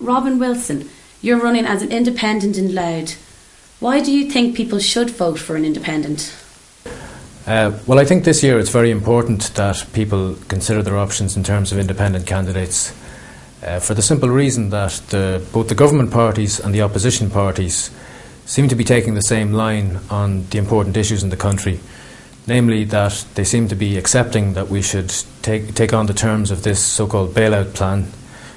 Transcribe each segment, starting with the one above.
Robin Wilson, you're running as an independent in Louth. Why do you think people should vote for an independent? Well, I think this year it's very important that people consider their options in terms of independent candidates, for the simple reason that both the government parties and the opposition parties seem to be taking the same line on the important issues in the country, namely that they seem to be accepting that we should take on the terms of this so-called bailout plan,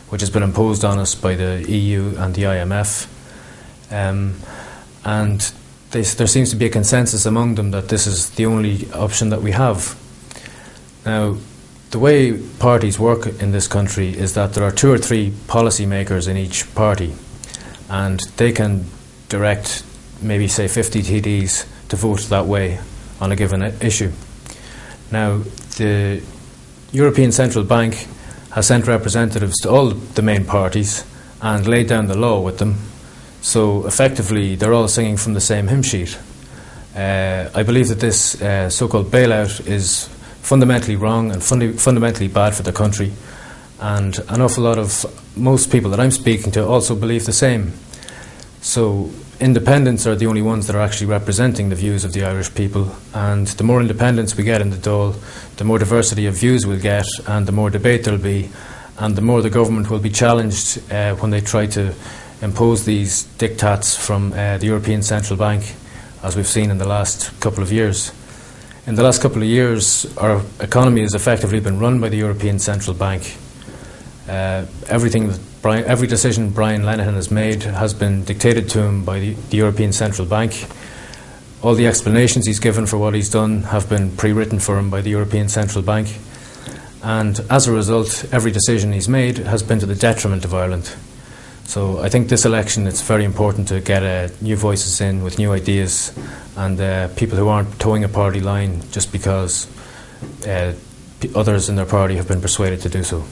which has been imposed on us by the EU and the IMF. And there seems to be a consensus among them that this is the only option that we have. Now, the way parties work in this country is that there are 2 or 3 policy makers in each party, and they can direct maybe, say, 50 TDs to vote that way on a given issue. Now, the European Central Bank has sent representatives to all the main parties and laid down the law with them. So effectively, they're all singing from the same hymn sheet. I believe that this so-called bailout is fundamentally wrong and fundamentally bad for the country. And an awful lot of most people that I'm speaking to also believe the same. So independents are the only ones that are actually representing the views of the Irish people. And the more independence we get in the Dáil, the more diversity of views we'll get, and the more debate there'll be, and the more the government will be challenged when they try to impose these diktats from the European Central Bank, as we've seen in the last couple of years. In the last couple of years, our economy has effectively been run by the European Central Bank. Every decision Brian Lenihan has made has been dictated to him by the European Central Bank. All the explanations he's given for what he's done have been pre-written for him by the European Central Bank. And as a result, every decision he's made has been to the detriment of Ireland. So I think this election, it's very important to get new voices in with new ideas, and people who aren't towing a party line just because others in their party have been persuaded to do so.